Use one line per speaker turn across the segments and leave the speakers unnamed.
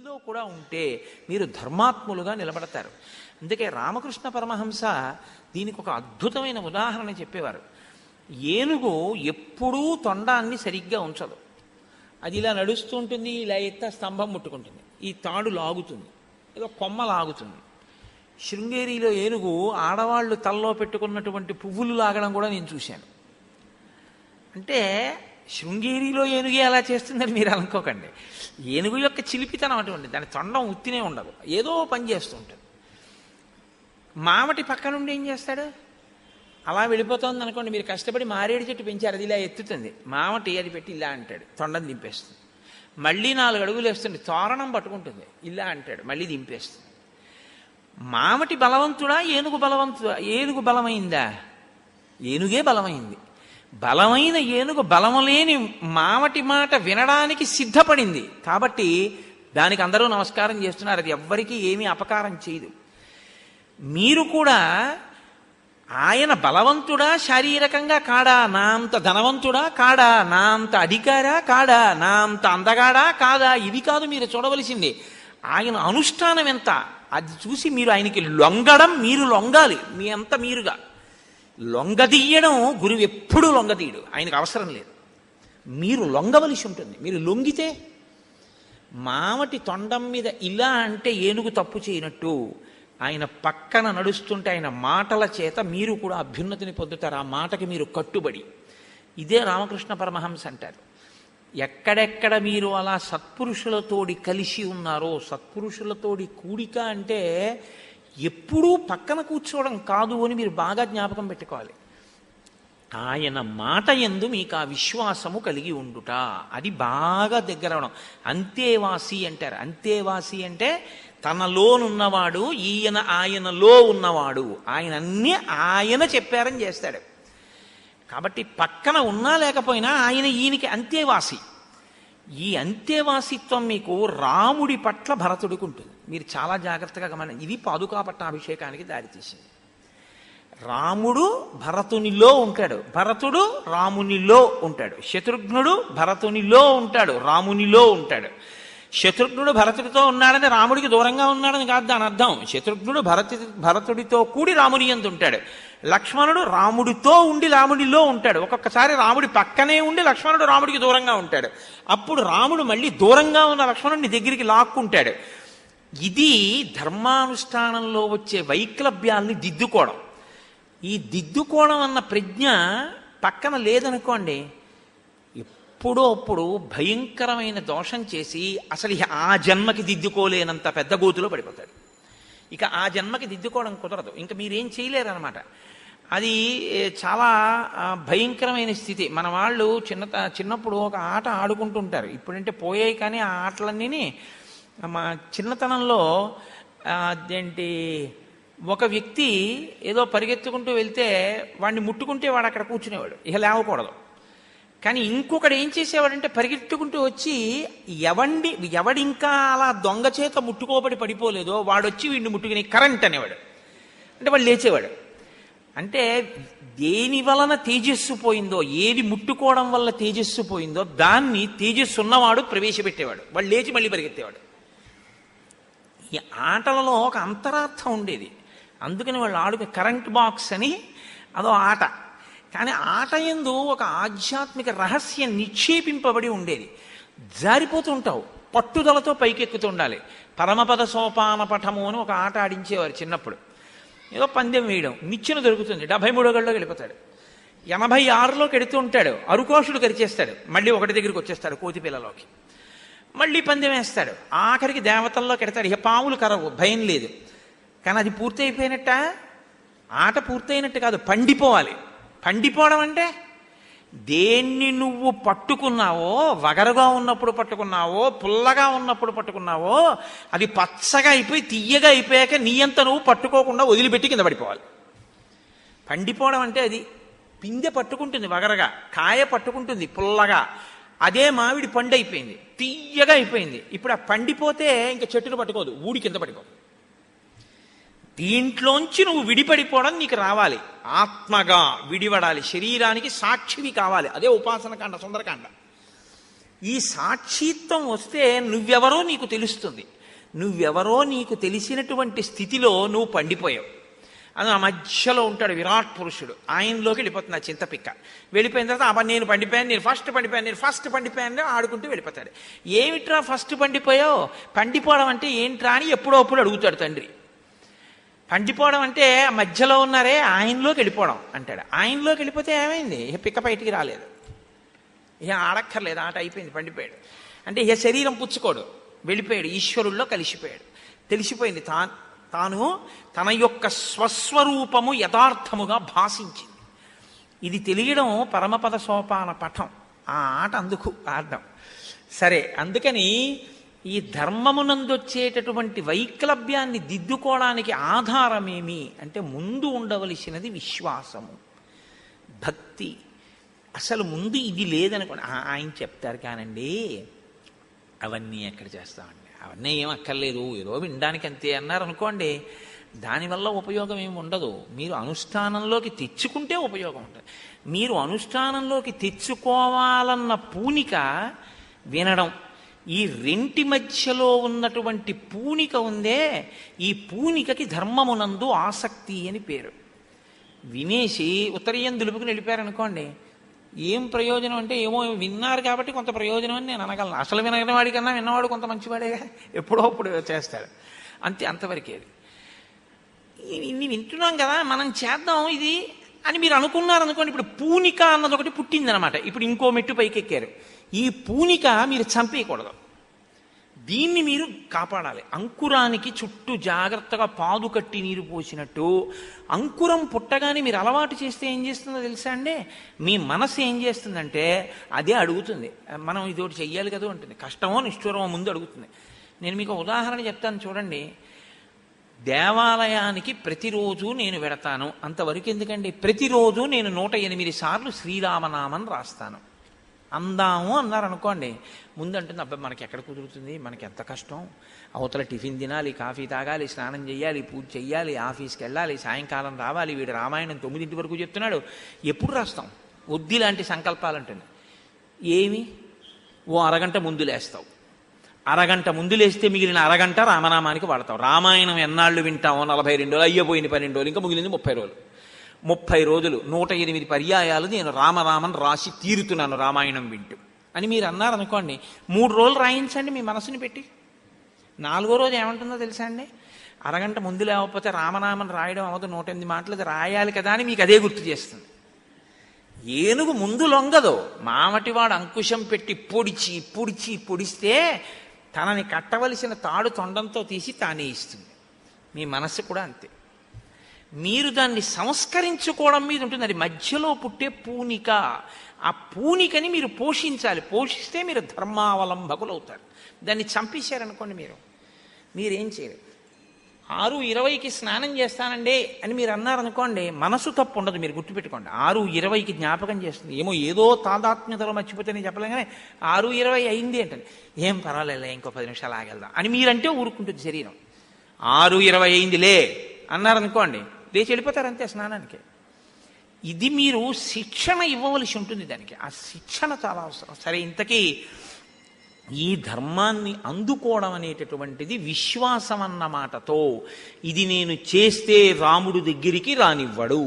మీలో కూడా ఉంటే మీరు ధర్మాత్ములుగా నిలబడతారు. అందుకే రామకృష్ణ పరమహంస దీనికి ఒక అద్భుతమైన ఉదాహరణ చెప్పేవారు. ఏనుగు ఎప్పుడూ తొండాన్ని సరిగ్గా ఉంచదు. అది ఇలా నడుస్తూ ఉంటుంది, ఇలా ఎత్త స్తంభం ముట్టుకుంటుంది, ఈ తాడు లాగుతుంది, ఏదో కొమ్మ లాగుతుంది. శృంగేరిలో ఏనుగు ఆడవాళ్ళు తలలో పెట్టుకున్నటువంటి పువ్వులు లాగడం కూడా నేను చూశాను. అంటే శృంగేరిలో ఏనుగే అలా చేస్తుందని మీరు అనుకోకండి. ఏనుగు యొక్క చిలిపితనం అటువంటి, దాని తొండం ఉత్తినే ఉండదు, ఏదో పని చేస్తూ ఉంటుంది. మామటి పక్క నుండి ఏం చేస్తాడు, అలా వెళ్ళిపోతుంది అనుకోండి, మీరు కష్టపడి మారేడు చెట్టు పెంచారు, అది ఇలా ఎత్తుతుంది, మామటి అది పెట్టి ఇలా అంటాడు, తొండం దింపేస్తుంది. మళ్ళీ 4 అడుగులు వేస్తుంది, తోరణం పట్టుకుంటుంది, ఇలా అంటాడు, మళ్ళీ దింపేస్తుంది. మామటి బలవంతుడా, ఏనుగు బలవంతుడా? ఏనుగు బలమైందా? ఏనుగే బలమైంది. బలమైన ఏనుగు బలములేని మామటి మాట వినడానికి సిద్ధపడింది కాబట్టి దానికి అందరూ నమస్కారం చేస్తున్నారు. అది ఎవ్వరికీ ఏమీ అపకారం చేయదు. మీరు కూడా ఆయన బలవంతుడా శారీరకంగా కాడా, నా అంత ధనవంతుడా కాడా, నా అంత అధికారా కాడా, నా అంత అందగాడా కాదా, ఇవి కాదు మీరు చూడవలసింది. ఆయన అనుష్ఠానం ఎంత, అది చూసి మీరు ఆయనకి లొంగడం, మీరు లొంగాలి. మీ అంత మీరుగా లొంగదీయడం గురువు ఎప్పుడూ లొంగదీయడు, ఆయనకు అవసరం లేదు. మీరు లొంగవలసి ఉంటుంది. మీరు లొంగితే మామటి తొండం మీద ఇలా అంటే ఏనుగు తప్పు చేయనట్టు, ఆయన పక్కన నడుస్తుంటే ఆయన మాటల చేత మీరు కూడా అభ్యున్నతిని పొందుతారు. ఆ మాటకి మీరు కట్టుబడి. ఇదే రామకృష్ణ పరమహంస అంటారు. ఎక్కడెక్కడ మీరు అలా సత్పురుషులతోడి కలిసి ఉన్నారో, సత్పురుషులతోడి కూడిక అంటే ఎప్పుడూ పక్కన కూర్చోవడం కాదు అని మీరు బాగా జ్ఞాపకం పెట్టుకోవాలి. ఆయన మాట యందు మీకు ఆ విశ్వాసము కలిగి ఉండుట, అది బాగా దగ్గర అవడం. అంతేవాసి అంటారు. అంతేవాసి అంటే తనలోనున్నవాడు, ఈయన ఆయనలో ఉన్నవాడు. ఆయన అన్నీ ఆయన చెప్పారని చేస్తాడు. కాబట్టి పక్కన ఉన్నా లేకపోయినా ఆయన ఈయనకి అంతేవాసి. ఈ అంతేవాసిత్వం మీకు రాముడి పట్ల భరతుడికి ఉంటుంది. మీరు చాలా జాగ్రత్తగా గమనించండి. ఇది పాదుకా పట్టాభిషేకానికి దారితీసింది. రాముడు భరతునిలో ఉంటాడు, భరతుడు రామునిలో ఉంటాడు. శత్రుఘ్నుడు భరతునిలో ఉంటాడు, రామునిలో ఉంటాడు. శత్రుఘ్నుడు భరతుడితో ఉన్నాడని రాముడికి దూరంగా ఉన్నాడని కాదు దాని అర్థం. శత్రుఘ్నుడు భరతుడితో కూడి రాముని యందు ఉంటాడు. లక్ష్మణుడు రాముడితో ఉండి రాముడిలో ఉంటాడు. ఒక్కొక్కసారి రాముడి పక్కనే ఉండి లక్ష్మణుడు రాముడికి దూరంగా ఉంటాడు. అప్పుడు రాముడు మళ్ళీ దూరంగా ఉన్న లక్ష్మణుడిని దగ్గరికి లాక్కుంటాడు. ఇది ధర్మానుష్ఠానంలో వచ్చే వైక్లభ్యాల్ని దిద్దుకోవడం. ఈ దిద్దుకోవడం అన్న ప్రజ్ఞ పక్కన లేదనుకోండి, ఎప్పుడో అప్పుడు భయంకరమైన దోషం చేసి అసలు ఆ జన్మకి దిద్దుకోలేనంత పెద్ద గోతులో పడిపోతాడు. ఇక ఆ జన్మకి దిద్దుకోవడం కుదరదు, ఇంకా మీరేం చేయలేరన్నమాట. అది చాలా భయంకరమైన స్థితి. మన వాళ్ళు చిన్నప్పుడు ఒక ఆట ఆడుకుంటుంటారు, ఇప్పుడంటే పోయాయి, కానీ ఆ ఆటలన్నీ మా చిన్నతనంలో అదేంటి, ఒక వ్యక్తి ఏదో పరిగెత్తుకుంటూ వెళ్తే వాడిని ముట్టుకుంటే వాడు అక్కడ కూర్చునేవాడు, ఇక లేవకూడదు. కానీ ఇంకొకడు ఏం చేసేవాడంటే పరిగెత్తుకుంటూ వచ్చి ఎవడింకా అలా దొంగ చేత ముట్టుకోబడి పడిపోలేదో వాడొచ్చి వీడిని ముట్టుకుని కరెంట్ అనేవాడు. అంటే వాడు లేచేవాడు. అంటే దేని వలన తేజస్సు పోయిందో, ఏది ముట్టుకోవడం వల్ల తేజస్సు పోయిందో దాన్ని తేజస్సు ఉన్నవాడు ప్రవేశపెట్టేవాడు, వాడు లేచి మళ్ళీ పరిగెత్తేవాడు. ఈ ఆటలలో ఒక అంతరార్థం ఉండేది. అందుకని వాళ్ళు ఆడుకునే కరెంట్ బాక్స్ అని అదో ఆట. కానీ ఆట యందు ఒక ఆధ్యాత్మిక రహస్యం నిక్షేపింపబడి ఉండేది. జారిపోతూ ఉంటావు, పట్టుదలతో పైకెక్కుతూ ఉండాలి. పరమపద సోపాన పఠము అని ఒక ఆట ఆడించేవారు చిన్నప్పుడు. ఏదో పందెం వేయడం, నిచ్చెన దొరుకుతుంది, 73వ గడిలోకి వెళ్ళిపోతాడు, 86లోకి ఎడుతూ ఉంటాడు, అరుకోషుడు కరిచేస్తాడు, మళ్ళీ ఒకటి దగ్గరికి వచ్చేస్తాడు కోతిపిల్లలోకి, మళ్ళీ పందెం వేస్తాడు, ఆఖరికి దేవతల్లోకి ఎడతాడు. ఇక పాములు కరవు, భయం లేదు. కానీ అది పూర్తి అయిపోయినట్ట, ఆట పూర్తయినట్టు కాదు, పండిపోవాలి. పండిపోవడం అంటే దేన్ని నువ్వు పట్టుకున్నావో, వగరుగా ఉన్నప్పుడు పట్టుకున్నావో, పుల్లగా ఉన్నప్పుడు పట్టుకున్నావో, అది పచ్చగా అయిపోయి తియ్యగా అయిపోయాక నీ అంత నువ్వు పట్టుకోకుండా వదిలిపెట్టి కింద పడిపోవాలి. పండిపోవడం అంటే అది. పిందె పట్టుకుంటుంది వగరగా, కాయ పట్టుకుంటుంది పుల్లగా, అదే మామిడి పండు అయిపోయింది, తియ్యగా అయిపోయింది. ఇప్పుడు ఆ పండిపోతే ఇంకా చెట్టును పట్టుకోదు, ఊడి కింద పడిపో. దీంట్లోంచి నువ్వు విడిపడిపోవడం నీకు రావాలి, ఆత్మగా విడిపడాలి, శరీరానికి సాక్షివి కావాలి. అదే ఉపాసన కాండ, సుందరకాండ. ఈ సాక్షిత్వం వస్తే నువ్వెవరో నీకు తెలుస్తుంది. నువ్వెవరో నీకు తెలిసినటువంటి స్థితిలో నువ్వు పండిపోయావు. అది ఆ మధ్యలో ఉంటాడు విరాట్ పురుషుడు, ఆయనలోకి వెళ్ళిపోతుంది ఆ చింతపిక్క. వెళ్ళిపోయిన తర్వాత అబ్బా నేను పండిపోయాను, నేను ఫస్ట్ పండిపోయాను ఆడుకుంటూ వెళ్ళిపోతాడు. ఏమిట్రా ఫస్ట్ పండిపోయావు? పండిపోవడం అంటే ఏంట్రా అని ఎప్పుడో అప్పుడు అడుగుతాడు తండ్రి. పండిపోవడం అంటే మధ్యలో ఉన్నారే ఆయనలోకి వెళ్ళిపోవడం అంటాడు. ఆయనలోకి వెళ్ళిపోతే ఏమైంది? ఇక పిక్క బయటికి రాలేదు, ఇక ఆడక్కర్లేదు, ఆట అయిపోయింది, పండిపోయాడు. అంటే ఇక శరీరం పుచ్చుకోడు, వెళ్ళిపోయాడు, ఈశ్వరుల్లో కలిసిపోయాడు. తెలిసిపోయింది తాను తన యొక్క స్వస్వరూపము యథార్థముగా భాషించింది. ఇది తెలియడం పరమపద సోపాన పఠం. ఆ ఆట అందుకు ఆడడం. సరే, అందుకని ఈ ధర్మమునందొచ్చేటటువంటి వైక్లభ్యాన్ని దిద్దుకోవడానికి ఆధారమేమి అంటే ముందు ఉండవలసినది విశ్వాసము, భక్తి. అసలు ముందు ఇది లేదనుకోండి, ఆయన చెప్తారు కానండి అవన్నీ ఎక్కడ చేస్తామండి, అవన్నీ ఏం అక్కర్లేదు, ఏదో వినడానికి అంతే అన్నారు అనుకోండి, దానివల్ల ఉపయోగం ఏమి ఉండదు. మీరు అనుష్ఠానంలోకి తెచ్చుకుంటే ఉపయోగం ఉంటుంది. మీరు అనుష్ఠానంలోకి తెచ్చుకోవాలన్న పూనిక వినడం, ఈ రెంటి మధ్యలో ఉన్నటువంటి పూనిక ఉందే, ఈ పూనికకి ధర్మమునందు ఆసక్తి అని పేరు. వినేసి ఉత్తరీయం దులుపుకుని వెళ్ళిపోయారనుకోండి, ఏం ప్రయోజనం అంటే ఏమో విన్నారు కాబట్టి కొంత ప్రయోజనం అని నేను అనగలను. అసలు వినగని వాడికన్నా విన్నవాడు కొంత మంచివాడేగా, ఎప్పుడో అప్పుడు చేస్తాడు అంతే, అంతవరకేది. ఇన్ని వింటున్నాం కదా మనం చేద్దాం ఇది అని మీరు అనుకున్నారనుకోండి, ఇప్పుడు పూనిక అన్నది ఒకటి పుట్టిందనమాట. ఇప్పుడు ఇంకో మెట్టు పైకెక్కారు. ఈ పూనిక మీరు చంపేయకూడదు, దీన్ని మీరు కాపాడాలి. అంకురానికి చుట్టూ జాగ్రత్తగా పాదు కట్టి నీరు పోసినట్టు అంకురం పుట్టగానే మీరు అలవాటు చేస్తే ఏం చేస్తుందో తెలుసా అండి? మీ మనసు ఏం చేస్తుందంటే అదే అడుగుతుంది, మనం ఇదోటి చెయ్యాలి కదా ఉంటుంది, కష్టమో నిష్ఠూరమో ముందు అడుగుతుంది. నేను మీకు ఉదాహరణ చెప్తాను చూడండి. దేవాలయానికి ప్రతిరోజు నేను వెడతాను, అంతవరకు ఎందుకండి, ప్రతిరోజు నేను 108 సార్లు శ్రీరామనామం రాస్తాను. అందాము అన్నారు అనుకోండి, ముందంటుంది అబ్బాయి మనకి ఎక్కడ కుదురుతుంది, మనకి ఎంత కష్టం, అవతల టిఫిన్ తినాలి, కాఫీ తాగాలి, స్నానం చేయాలి, పూజ చెయ్యాలి, ఆఫీస్కి వెళ్ళాలి, సాయంకాలం రావాలి, వీడు రామాయణం 9 వరకు చెప్తున్నాడు, ఎప్పుడు రాస్తాం? వద్ది లాంటి సంకల్పాలు అంటుంది. ఏమి ఓ అరగంట ముందు లేస్తావు, అరగంట ముందు లేస్తే మిగిలిన అరగంట రామనామానికి వాడతావు. రామాయణం ఎన్నాళ్ళు వింటామో? 42 రోజులు, అయ్యపోయిన 12 రోజులు, ఇంకా మిగిలింది 30 రోజులు. 30 రోజులు 108 పర్యాయాలు నేను రామరామన్ రాసి తీరుతున్నాను రామాయణం వింటూ అని మీరు అన్నారనుకోండి, 3 రోజులు రాయించండి మీ మనసుని పెట్టి. 4వ రోజు ఏమంటుందో తెలుసా అండి? అరగంట ముందు లేకపోతే రామనామన్ రాయడం అవ్వదు, 108 మాటలు రాయాలి కదా అని మీకు అదే గుర్తు చేస్తుంది. ఏనుగు ముందు లొంగదు, మామటివాడు అంకుశం పెట్టి పొడిచి పొడిచి పొడిస్తే తనని కట్టవలసిన తాడు తొండంతో తీసి తానే ఇస్తుంది. మీ మనస్సు కూడా అంతే. మీరు దాన్ని సంస్కరించుకోవడం మీద ఉంటుంది. అది మధ్యలో పుట్టే పూనిక. ఆ పూనికని మీరు పోషించాలి. పోషిస్తే మీరు ధర్మావలంబకులు అవుతారు. దాన్ని చంపేశారనుకోండి, మీరేం చేయరు. 6:20కి స్నానం చేస్తానండి అని మీరు అన్నారనుకోండి, మనసు తప్పు ఉండదు, మీరు గుర్తుపెట్టుకోండి. 6:20కి జ్ఞాపకం చేస్తుంది. ఏదో తాదాత్మ్యతలో మర్చిపోతే నేను చెప్పలేగానే 6:20 అయింది ఏంటండి, ఏం పర్వాలేదు ఇంకో 10 నిమిషాలు ఆగెళ్దాం అని మీరంటే ఊరుకుంటుంది శరీరం. 6:20 అయిందిలే అన్నారనుకోండి, లేచి వెళ్ళిపోతారు అంతే స్నానానికి. ఇది మీరు శిక్షణ ఇవ్వవలసి ఉంటుంది దానికి. ఆ శిక్షణ చాలా అవసరం. సరే, ఇంతకీ ఈ ధర్మాన్ని అందుకోవడం అనేటటువంటిది విశ్వాసం అన్న మాటతో, ఇది నేను చేస్తే రాముడు దగ్గరికి రానివ్వడు.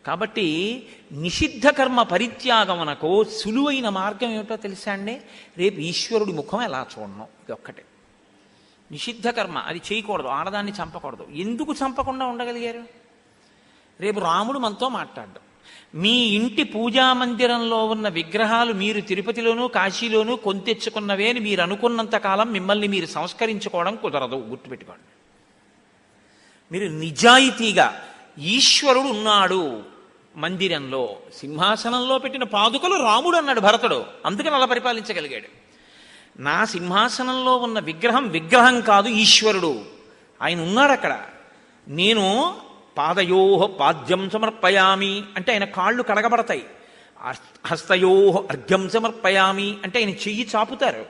కాబట్టి నిషిద్ధ కర్మ పరిత్యాగమనకు సులువైన మార్గం ఏమిటో తెలుసా అండి? రేపు ఈశ్వరుడి ముఖం ఎలా చూడడం, ఇది ఒక్కటే. నిషిద్ధ కర్మ అది చేయకూడదు, ఆడదాన్ని చంపకూడదు. ఎందుకు చంపకుండా ఉండగలిగారు? రేపు రాముడు మనతో మాట్లాడ్డాడు. మీ ఇంటి పూజా మందిరంలో ఉన్న విగ్రహాలు మీరు తిరుపతిలోనూ కాశీలోనూ కొంతెచ్చుకున్నవే అని మీరు అనుకున్నంత కాలం మిమ్మల్ని మీరు సంస్కరించుకోవడం కుదరదు, గుర్తుపెట్టుకోండి. మీరు నిజాయితీగా ఈశ్వరుడు ఉన్నాడు మందిరంలో, సింహాసనంలో పెట్టిన పాదుకలు రాముడు అన్నాడు భరతుడు, అందుకని అలా పరిపాలించగలిగాడు. నా సింహాసనంలో ఉన్న విగ్రహం కాదు, ఈశ్వరుడు ఆయన ఉన్నాడు అక్కడ. నేను పాదయోహ పాద్యం సమర్పయామి అంటే ఆయన కాళ్ళు కడగబడతాయి. హస్తయోహ అర్ఘ్యం సమర్పయామి అంటే ఆయన చెయ్యి చాపుతారు.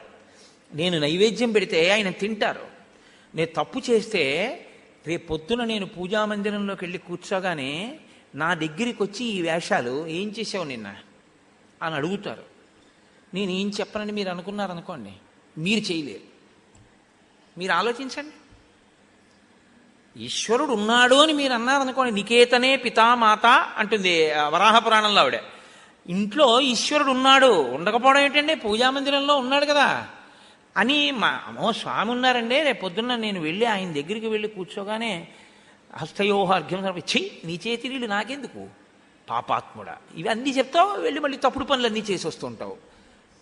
నేను నైవేద్యం పెడితే ఆయన తింటారు. నేను తప్పు చేస్తే రేపు పొద్దున నేను పూజామందిరంలోకి వెళ్ళి కూర్చోగానే నా దగ్గరికి వచ్చి ఈ వేషాలు ఏం చేసావు నిన్న అని అడుగుతారు. నేనేం చెప్పనని మీరు అనుకున్నారనుకోండి, మీరు చేయలేరు. మీరు ఆలోచించండి. ఈశ్వరుడు ఉన్నాడు అని మీరు అన్నారనుకోండి, నికేతనే పితామాత అంటుంది వరాహ పురాణంలో ఆవిడ. ఇంట్లో ఈశ్వరుడు ఉన్నాడు, ఉండకపోవడం ఏంటండి, పూజామందిరంలో ఉన్నాడు కదా అని అమ్మో స్వామి ఉన్నారండి, రేపు పొద్దున్న నేను వెళ్ళి ఆయన దగ్గరికి వెళ్ళి కూర్చోగానే హస్తయోహ అర్ఘ్యం ఛీ నీ చేతి నీళ్ళు నాకెందుకు పాపాత్ముడా ఇవన్నీ చెప్తావు, వెళ్ళి మళ్ళీ తప్పుడు పనులన్నీ చేసి వస్తుంటావు.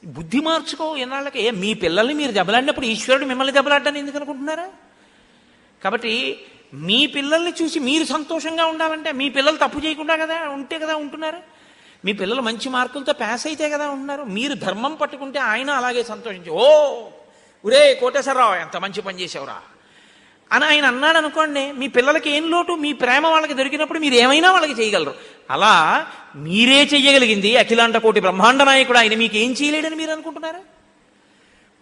బుద్ధి మార్చుకో ఎన్నాళ్ళకి. మీ పిల్లల్ని మీరు దెబ్బలాడినప్పుడు ఈశ్వరుడు మిమ్మల్ని దెబ్బలాడ్డాన్ని ఎందుకు అనుకుంటున్నారా? కాబట్టి మీ పిల్లల్ని చూసి మీరు సంతోషంగా ఉండాలంటే మీ పిల్లలు తప్పు చేయకుండా కదా ఉంటే కదా ఉంటున్నారు. మీ పిల్లలు మంచి మార్కులతో పాస్ అయితే కదా ఉంటున్నారు. మీరు ధర్మం పట్టుకుంటే ఆయన అలాగే సంతోషించి ఓ ఉరే కోటేశ్వరరావు ఎంత మంచి పని చేసావురా అని ఆయన అన్నాడు అనుకోండి, మీ పిల్లలకి ఏం లోటు? మీ ప్రేమ వాళ్ళకి దొరికినప్పుడు మీరు ఏమైనా వాళ్ళకి చేయగలరు. అలా మీరే చెయ్యగలిగింది అఖిలాండ కోటి బ్రహ్మాండ నాయకుడు ఆయన మీకు ఏం చేయలేడని మీరు అనుకుంటున్నారా?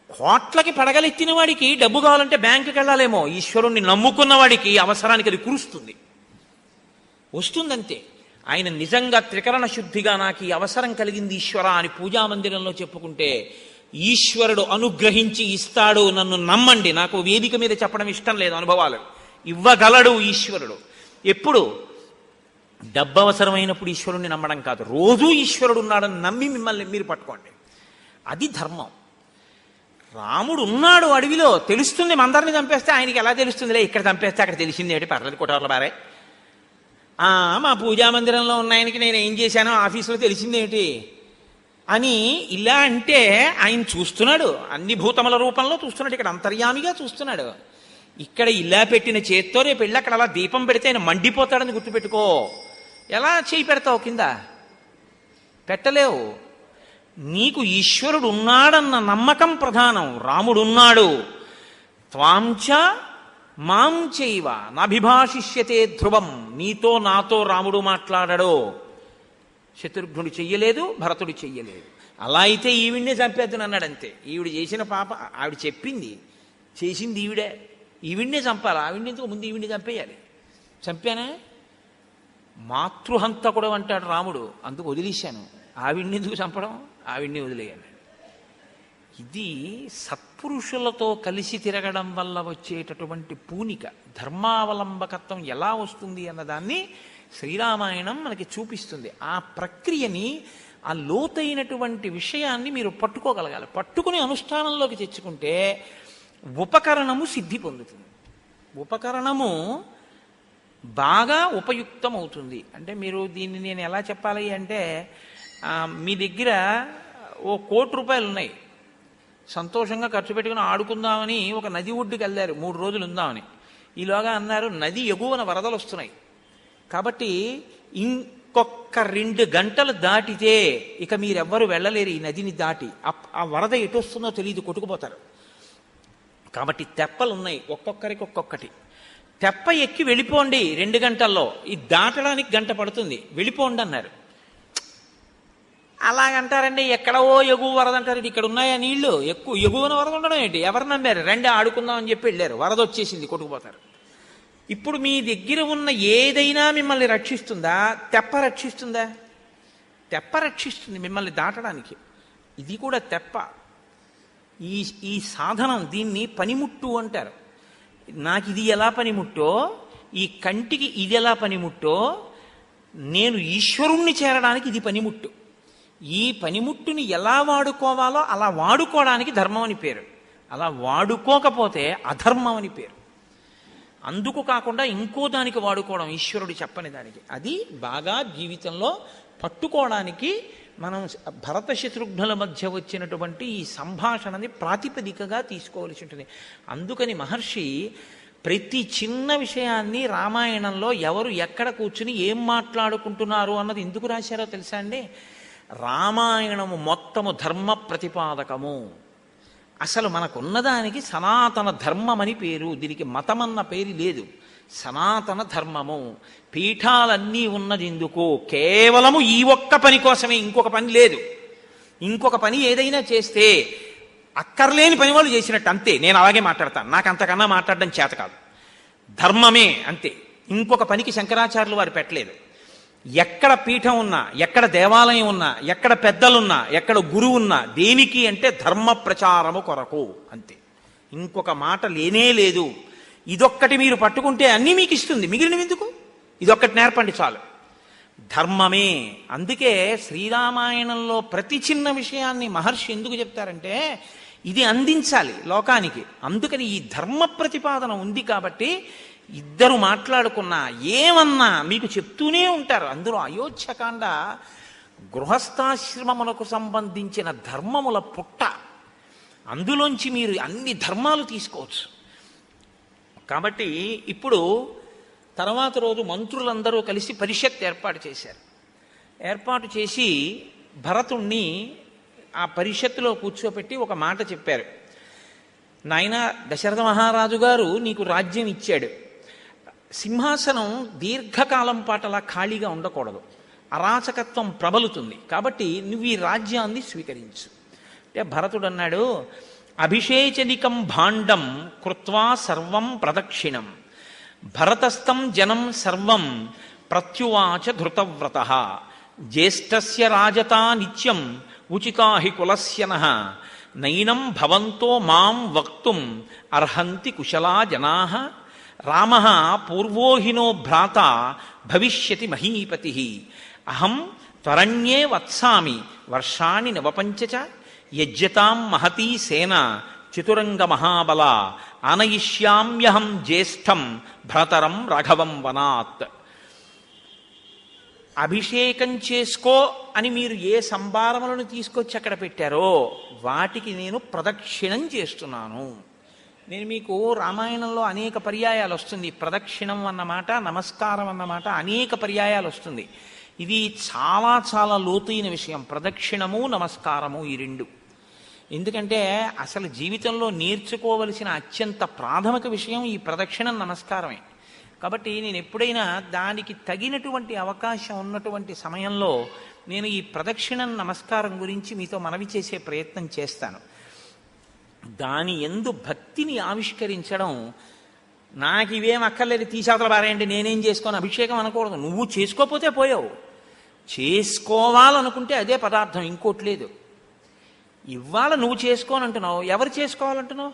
కోట్లకి పడగలెత్తిన వాడికి డబ్బు కావాలంటే బ్యాంకుకి వెళ్ళాలేమో, ఈశ్వరుణ్ణి నమ్ముకున్న వాడికి అవసరానికి అది కురుస్తుంది, వస్తుందంతే. ఆయన నిజంగా త్రికరణ శుద్ధిగా నాకు ఈ అవసరం కలిగింది ఈశ్వర అని పూజామందిరంలో చెప్పుకుంటే ఈశ్వరుడు అనుగ్రహించి ఇస్తాడు, నన్ను నమ్మండి. నాకు వేదిక మీద చెప్పడం ఇష్టం లేదు, అనుభవాలు ఇవ్వగలడు ఈశ్వరుడు. ఎప్పుడు? డబ్బు అవసరమైనప్పుడు ఈశ్వరుణ్ణి నమ్మడం కాదు, రోజూ ఈశ్వరుడు ఉన్నాడని నమ్మి మిమ్మల్ని మీరు పట్టుకోండి. అది ధర్మం. రాముడు ఉన్నాడు అడవిలో, తెలుస్తుంది మందరిని చంపేస్తే ఆయనకి ఎలా తెలుస్తుందిలే, ఇక్కడ చంపేస్తే అక్కడ తెలిసింది ఏంటి, పర్లేదు కొట్టవర్ల బారే. మా పూజామందిరంలో ఉన్న ఆయనకి నేను ఏం చేశానో ఆఫీసులో తెలిసిందేమిటి అని ఇలా అంటే ఆయన చూస్తున్నాడు, అన్ని భూతముల రూపంలో చూస్తున్నాడు, ఇక్కడ అంతర్యామిగా చూస్తున్నాడు. ఇక్కడ ఇలా పెట్టిన చేత్తో రేపు వెళ్ళి అక్కడ అలా దీపం పెడితే ఆయన మండిపోతాడని గుర్తుపెట్టుకో. ఎలా చేయి పెడతావు కింద? పెట్టలేవు. నీకు ఈశ్వరుడు ఉన్నాడన్న నమ్మకం ప్రధానం. రాముడున్నాడు. త్వాంచ మాం చైవ నాభిభాషిష్యతే ధ్రువం. నీతో నాతో రాముడు మాట్లాడడు. శత్రుఘ్నుడు చెయ్యలేదు, భరతుడు చెయ్యలేదు. అలా అయితే ఈవిడ్నే చంపేద్దును అన్నాడంతే. ఈవిడ చేసిన పాప ఆవిడ చెప్పింది, చేసింది ఈవిడే. ఈవిడ్నే చంపాలి, ఆవిడ్ని ఎందుకు ముందు ఈవిడ్ని చంపేయాలి. చంపానే మాతృహంతకుడు అంటాడు రాముడు, అందుకు వదిలేశాను. ఆవిడ్ని ఎందుకు చంపడం, ఆవిడ్ని వదిలేయాలి. ఇది సత్పురుషులతో కలిసి తిరగడం వల్ల వచ్చేటటువంటి పూనిక. ధర్మావలంబకత్వం ఎలా వస్తుంది అన్నదాన్ని శ్రీరామాయణం మనకి చూపిస్తుంది. ఆ ప్రక్రియని, ఆ లోతైనటువంటి విషయాన్ని మీరు పట్టుకోగలగాలి. పట్టుకుని అనుష్ఠానంలోకి తెచ్చుకుంటే ఉపకరణము సిద్ధి పొందుతుంది. ఉపకరణము బాగా ఉపయుక్తం అవుతుంది. అంటే మీరు దీన్ని నేను ఎలా చెప్పాలి అంటే, మీ దగ్గర ఓ 1 కోటి రూపాయలు ఉన్నాయి, సంతోషంగా ఖర్చు పెట్టుకుని ఆడుకుందామని ఒక నది ఒడ్డుకి వెళ్ళారు, 3 రోజులు ఉందామని. ఈలోగా అన్నారు నది ఎగువన వరదలు వస్తున్నాయి కాబట్టి ఇంకొక 2 గంటలు దాటితే ఇక మీరెవ్వరు వెళ్ళలేరు ఈ నదిని దాటి. ఆ వరద ఎటు వస్తుందో తెలియదు, కొట్టుకుపోతారు. కాబట్టి తెప్పలు ఉన్నాయి, ఒక్కొక్కరికి ఒక్కొక్కటి. తెప్ప ఎక్కి వెళ్ళిపోండి 2 గంటల్లో, ఇది దాటడానికి 1 గంట పడుతుంది, వెళ్ళిపోండి అన్నారు. అలాగంటారండి, ఎక్కడో ఎగువ వరద అంటారు. ఇక్కడ ఉన్నాయా నీళ్లు? ఎగువన వరద ఉండడం ఏంటి? ఎవరు నమ్మారు? రండి ఆడుకుందాం అని చెప్పి వెళ్ళారు, వరద వచ్చేసింది, కొట్టుకుపోతారు. ఇప్పుడు మీ దగ్గర ఉన్న ఏదైనా మిమ్మల్ని రక్షిస్తుందా? తెప్ప రక్షిస్తుందా? తెప్ప రక్షిస్తుంది మిమ్మల్ని దాటడానికి. ఇది కూడా తెప్ప. ఈ సాధనం, దీన్ని పనిముట్టు అంటారు. నాకు ఇది ఎలా పనిముట్టో, ఈ కంటికి ఇది ఎలా పనిముట్టో, నేను ఈశ్వరుణ్ణి చేరడానికి ఇది పనిముట్టు. ఈ పనిముట్టుని ఎలా వాడుకోవాలో అలా వాడుకోవడానికి ధర్మం అని పేరు. అలా వాడుకోకపోతే అధర్మం అని పేరు. అందుకు కాకుండా ఇంకో దానికి వాడుకోవడం, ఈశ్వరుడు చెప్పని దానికి, అది బాగా జీవితంలో పట్టుకోవడానికి మనం భరత శత్రుఘ్నుల మధ్య వచ్చినటువంటి ఈ సంభాషణని ప్రాతిపదికగా తీసుకోవలసి ఉంటుంది. అందుకని మహర్షి ప్రతి చిన్న విషయాన్ని రామాయణంలో ఎవరు ఎక్కడ కూర్చుని ఏం మాట్లాడుకుంటున్నారు అన్నది ఎందుకు రాశారో తెలుసా అండి? రామాయణము మొత్తము ధర్మ ప్రతిపాదకము. అసలు మనకున్నదానికి సనాతన ధర్మమని పేరు. దీనికి మతమన్న పేరు లేదు, సనాతన ధర్మము. పీఠాలన్నీ ఉన్నది ఎందుకు? కేవలము ఈ ఒక్క పని కోసమే, ఇంకొక పని లేదు. ఇంకొక పని ఏదైనా చేస్తే అక్కర్లేని పని వాళ్ళు చేసినట్టు అంతే. నేను అలాగే మాట్లాడతాను, నాకు అంతకన్నా మాట్లాడడం చేత కాదు. ధర్మమే అంతే, ఇంకొక పనికి శంకరాచార్యులు వారు పెట్టలేదు. ఎక్కడ పీఠం ఉన్నా, ఎక్కడ దేవాలయం ఉన్నా, ఎక్కడ పెద్దలున్నా, ఎక్కడ గురువు ఉన్నా, దేనికి అంటే ధర్మ ప్రచారము కొరకు అంతే. ఇంకొక మాట లేనే లేదు. ఇదొక్కటి మీరు పట్టుకుంటే అన్నీ మీకు ఇస్తుంది, మిగిలినవి ఎందుకు? ఇదొక్కటి నేర్పండి చాలు. ధర్మమే. అందుకే శ్రీరామాయణంలో ప్రతి చిన్న విషయాన్ని మహర్షి ఎందుకు చెప్తారంటే ఇది అందించాలి లోకానికి. అందుకని ఈ ధర్మ ప్రతిపాదన ఉంది కాబట్టి ఇద్దరు మాట్లాడుకున్నా ఏమన్నా మీకు చెప్తూనే ఉంటారు. అందులో అయోధ్యకాండ గృహస్థాశ్రమములకు సంబంధించిన ధర్మముల పుట్ట. అందులోంచి మీరు అన్ని ధర్మాలు తీసుకోవచ్చు. కాబట్టి ఇప్పుడు తర్వాత రోజు మంత్రులందరూ కలిసి పరిషత్ ఏర్పాటు చేశారు. ఏర్పాటు చేసి భరతుణ్ణి ఆ పరిషత్తులో కూర్చోపెట్టి ఒక మాట చెప్పారు. నాయన దశరథ మహారాజు గారు నీకు రాజ్యం ఇచ్చాడు. సింహాసనం దీర్ఘకాలం పాటు అలా ఖాళీగా ఉండకూడదు, అరాచకత్వం ప్రబలుతుంది. కాబట్టి నువ్వు ఈ రాజ్యాన్ని స్వీకరించు అంటే భరతుడు అన్నాడు, అభిషేచనికం భాండం కృత్వా సర్వం ప్రదక్షిణం భరతస్థం జనం సర్వం ప్రత్యువాచ ధృతవ్రత జ్యేష్ఠస్య రాజతా నిత్యం ఉచితా హి కులస్యనః నైనం భవంతో మాం వక్తుం అర్హంతి కుశలా జనాః రామః పూర్వోహినో భ్రాత భవిష్యతి మహీపతి అహం త్వరణ్యే వత్సామి వర్షాణి నవపంచ యజ్యతాం మహతీ సేన చతురంగ మహాబల ఆనయిష్యామ్యహం జ్యేష్ఠం భ్రతరం రాఘవం వనాత్. అభిషేకం చేసుకో అని మీరు ఏ సంభారములను తీసుకొచ్చి అక్కడ పెట్టారో వాటికి నేను ప్రదక్షిణం చేస్తున్నాను. నేను మీకు రామాయణంలో అనేక పర్యాయాలు వస్తుంది ప్రదక్షిణం అన్నమాట, నమస్కారం అన్నమాట అనేక పర్యాయాలు వస్తుంది. ఇది చాలా చాలా లోతైన విషయం, ప్రదక్షిణము నమస్కారము ఈ రెండు. ఎందుకంటే అసలు జీవితంలో నేర్చుకోవలసిన అత్యంత ప్రాథమిక విషయం ఈ ప్రదక్షిణం నమస్కారమే. కాబట్టి నేను ఎప్పుడైనా దానికి తగినటువంటి అవకాశం ఉన్నటువంటి సమయంలో నేను ఈ ప్రదక్షిణం నమస్కారం గురించి మీతో మనవి చేసే ప్రయత్నం చేస్తాను. దాని యందు భక్తిని ఆవిష్కరించడం, నాకు ఇవేం అక్కర్లేదు తీసాతల బారేయండి నేనేం చేసుకోను అభిషేకం అనకూడదు. నువ్వు చేసుకోకపోతే పోయావు, చేసుకోవాలనుకుంటే అదే పదార్థం, ఇంకోటి లేదు. ఇవాళ నువ్వు చేసుకోనంటున్నావు, ఎవరు చేసుకోవాలంటున్నావు?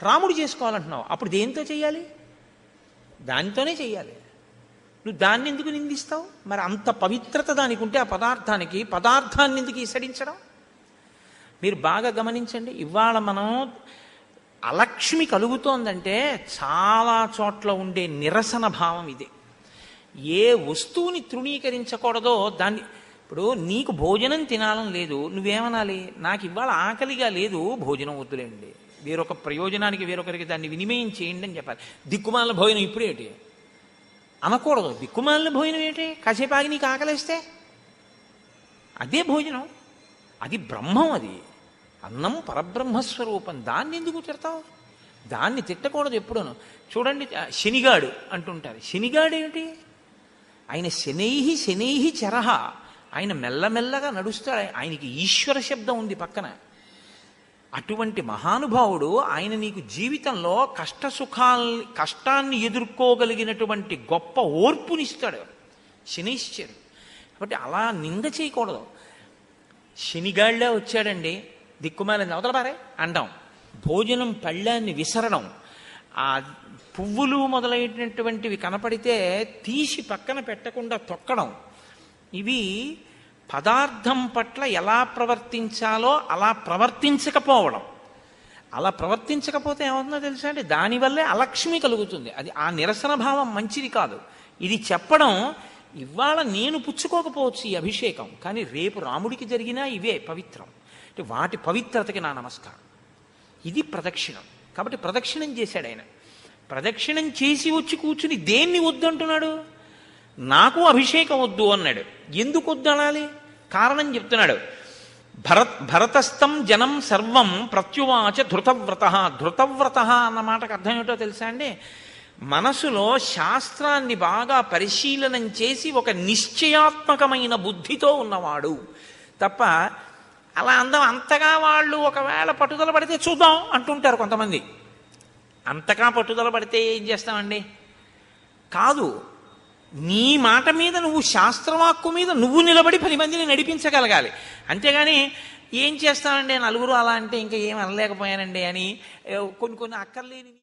రాముడు చేసుకోవాలంటున్నావు. అప్పుడు దేంతో చెయ్యాలి? దానితోనే చెయ్యాలి. నువ్వు దాన్ని ఎందుకు నిందిస్తావు? మరి అంత పవిత్రత దానికి ఉంటే ఆ పదార్థానికి, పదార్థాన్ని ఎందుకు ఈసడించడం? మీరు బాగా గమనించండి. ఇవాళ మనం అలక్ష్మి కలుగుతోందంటే చాలా చోట్ల ఉండే నిరసన భావం ఇది. ఏ వస్తువుని తృణీకరించకూడదో దాన్ని. ఇప్పుడు నీకు భోజనం తినాలని లేదు, నువ్వేమనాలి? నాకు ఇవాళ ఆకలిగా లేదు, భోజనం వద్దులేండి, వేరొక ప్రయోజనానికి వేరొకరికి దాన్ని వినిమయం చేయండి అని చెప్పాలి. దిక్కుమాలిన భోజనం ఇప్పుడేంటి అనకూడదు. దిక్కుమాలిన భోజనం ఏంటి? కాసేపు ఆగి నీకు ఆకలిస్తే అదే భోజనం, అది బ్రహ్మం, అది అన్నం పరబ్రహ్మస్వరూపం. దాన్ని ఎందుకు తిడతావు? దాన్ని తిట్టకూడదు ఎప్పుడూను. చూడండి, శనిగాడు అంటుంటారు. శనిగాడు ఏమిటి? ఆయన శనైహి శనైహి చరహ, ఆయన మెల్లమెల్లగా నడుస్తాడు. ఆయనకి ఈశ్వర శబ్దం ఉంది పక్కన. అటువంటి మహానుభావుడు ఆయన నీకు జీవితంలో కష్టాన్ని ఎదుర్కోగలిగినటువంటి గొప్ప ఓర్పునిస్తాడు శనైశ్చరుడు. కాబట్టి అలా నింద చేయకూడదు. శనిగాళ్ళే వచ్చాడండి, దిక్కుమాలింది అవతల పారే అండం, భోజనం పళ్ళాన్ని విసరడం, ఆ పువ్వులు మొదలైనటువంటివి కనపడితే తీసి పక్కన పెట్టకుండా తొక్కడం, ఇవి పదార్థం పట్ల ఎలా ప్రవర్తించాలో అలా ప్రవర్తించకపోవడం. అలా ప్రవర్తించకపోతే ఏమవుతుందో తెలుసా అండి? దానివల్లే అలక్ష్మి కలుగుతుంది. అది ఆ నిరసన భావం మంచిది కాదు. ఇది చెప్పడం, ఇవాళ నేను పుచ్చుకోకపోవచ్చు ఈ అభిషేకం, కానీ రేపు రాముడికి జరిగినా ఇవే పవిత్రం అంటే వాటి పవిత్రతకి నా నమస్కారం. ఇది ప్రదక్షిణం. కాబట్టి ప్రదక్షిణం చేశాడు ఆయన. ప్రదక్షిణం చేసి వచ్చి కూర్చుని దేన్ని వద్దు అంటున్నాడు? నాకు అభిషేకం వద్దు అన్నాడు. ఎందుకు వద్దు అనాలి? కారణం చెప్తున్నాడు. భరతస్థం జనం సర్వం ప్రత్యువాచ ధృతవ్రత. ధృతవ్రత అన్న మాటకు అర్థం ఏమిటో తెలుసా అండి? మనసులో శాస్త్రాన్ని బాగా పరిశీలనం చేసి ఒక నిశ్చయాత్మకమైన బుద్ధితో ఉన్నవాడు తప్ప, అలా అందం అంతగా వాళ్ళు ఒకవేళ పట్టుదల పడితే చూద్దాం అంటుంటారు కొంతమంది. అంతగా పట్టుదల పడితే ఏం చేస్తామండి? కాదు, నీ మాట మీద నువ్వు శాస్త్రవాక్కు మీద నువ్వు నిలబడి 10 మందిని నడిపించగలగాలి. అంతేగాని ఏం చేస్తానండి నలుగురు అలా అంటే ఇంకా ఏం అనలేకపోయానండి అని కొన్ని అక్కర్లేని